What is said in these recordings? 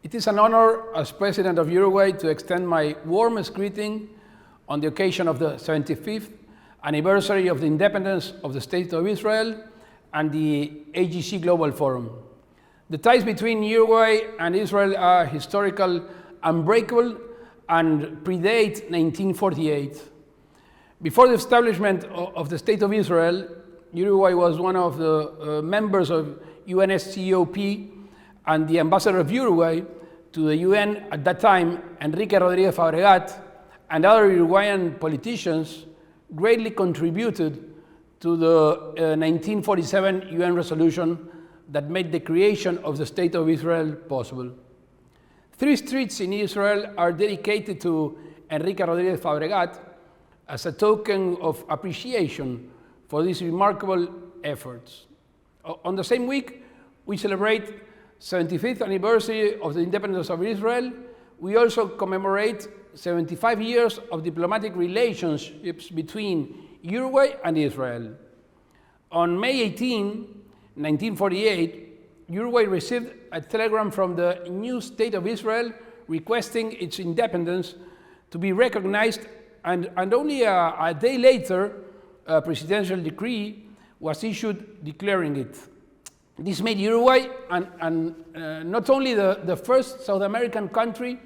It is an honor as President of Uruguay to extend my warmest greeting on the occasion of the 75th anniversary of the independence of the State of Israel and the AJC Global Forum. The ties between Uruguay and Israel are historical, unbreakable, and predate 1948. Before the establishment of the State of Israel, Uruguay was one of the members of UNSCOP and the ambassador of Uruguay to the UN at that time, Enrique Rodríguez Fabregat, and other Uruguayan politicians greatly contributed to the 1947 UN resolution that made the creation of the State of Israel possible. 3 streets in Israel are dedicated to Enrique Rodríguez Fabregat as a token of appreciation for these remarkable efforts. On the same week, we celebrate 75th anniversary of the independence of Israel. We also commemorate 75 years of diplomatic relationships between Uruguay and Israel. On May 18, 1948, Uruguay received a telegram from the new State of Israel requesting its independence to be recognized, and only a day later, a presidential decree was issued declaring it. This made Uruguay not only the first South American country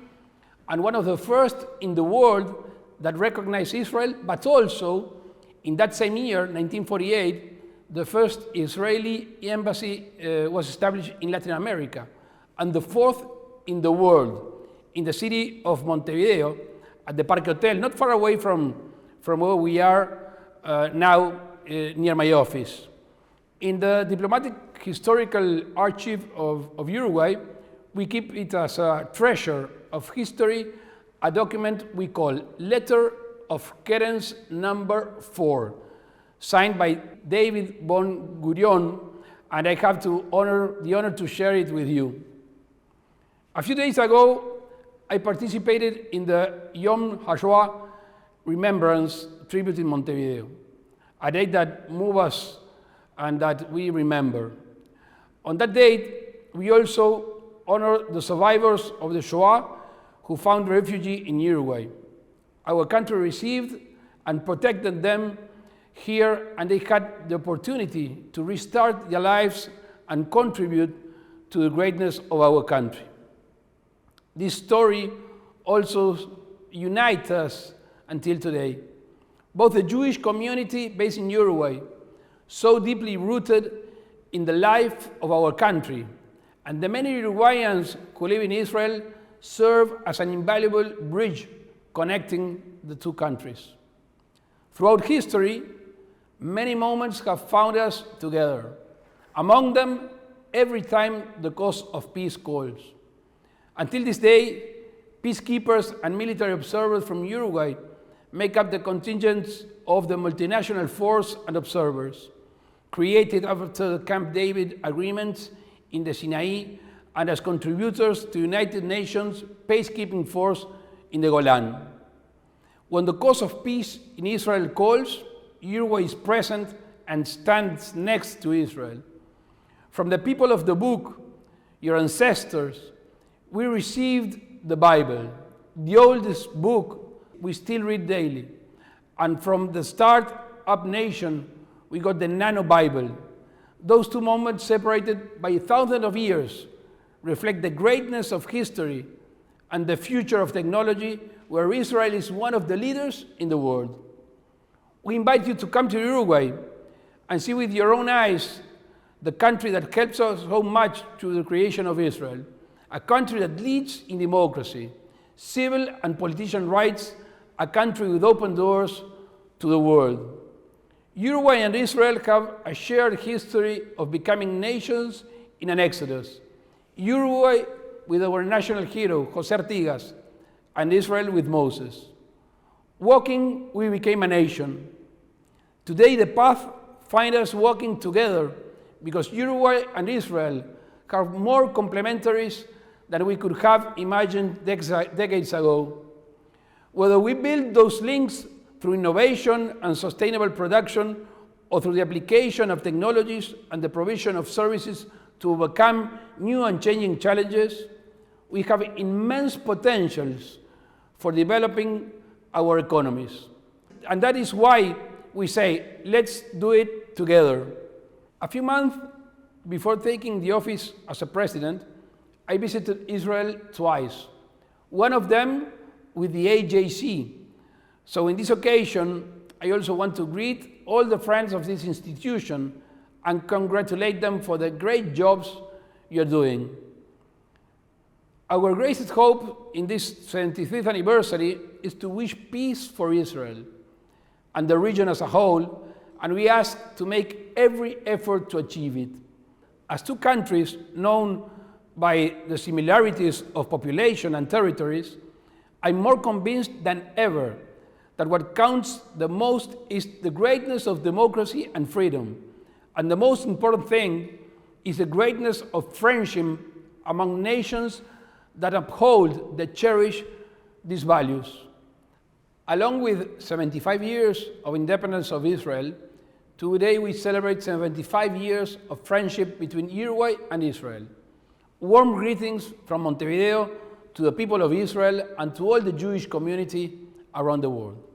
and one of the first in the world that recognized Israel, but also, in that same year, 1948, the first Israeli embassy was established in Latin America, and the fourth in the world, in the city of Montevideo, at the Parque Hotel, not far away from where we are now, near my office. In the diplomatic historical archive of Uruguay, we keep it as a treasure of history, a document we call Letter of Querence number 4, signed by David Ben Gurion, and I have the honor to share it with you. A few days ago, I participated in the Yom HaShoah Remembrance Tribute in Montevideo, a day that moves us and that we remember. On that date, we also honor the survivors of the Shoah who found refuge in Uruguay. Our country received and protected them here, and they had the opportunity to restart their lives and contribute to the greatness of our country. This story also unites us until today. Both the Jewish community based in Uruguay, so deeply rooted in the life of our country, and the many Uruguayans who live in Israel serve as an invaluable bridge connecting the two countries. Throughout history, many moments have found us together. Among them, every time the cause of peace calls. Until this day, peacekeepers and military observers from Uruguay make up the contingents of the multinational force and observers, created after the Camp David agreements in the Sinai and as contributors to United Nations peacekeeping force in the Golan. When the cause of peace in Israel calls, Uruguay is present and stands next to Israel. From the people of the book, your ancestors, we received the Bible, the oldest book we still read daily. And from the start-up nation, we got the Nano Bible. Those two moments, separated by thousands of years, reflect the greatness of history and the future of technology, where Israel is one of the leaders in the world. We invite you to come to Uruguay and see with your own eyes the country that helps us so much through the creation of Israel, a country that leads in democracy, civil and politician rights, a country with open doors to the world. Uruguay and Israel have a shared history of becoming nations in an exodus. Uruguay with our national hero, José Artigas, and Israel with Moses. Walking, we became a nation. Today, the path finds us walking together because Uruguay and Israel have more complementaries than we could have imagined decades ago. Whether we build those links through innovation and sustainable production, or through the application of technologies and the provision of services to overcome new and changing challenges, we have immense potentials for developing our economies. And that is why we say, let's do it together. A few months before taking the office as a president, I visited Israel twice, one of them with the AJC. So in this occasion, I also want to greet all the friends of this institution and congratulate them for the great jobs you're doing. Our greatest hope in this 75th anniversary is to wish peace for Israel and the region as a whole, and we ask to make every effort to achieve it. As two countries known by the similarities of population and territories, I'm more convinced than ever that what counts the most is the greatness of democracy and freedom, and the most important thing is the greatness of friendship among nations that uphold, that cherish these values. Along with 75 years of independence of Israel, today we celebrate 75 years of friendship between Uruguay and Israel. Warm greetings from Montevideo to the people of Israel and to all the Jewish community around the world.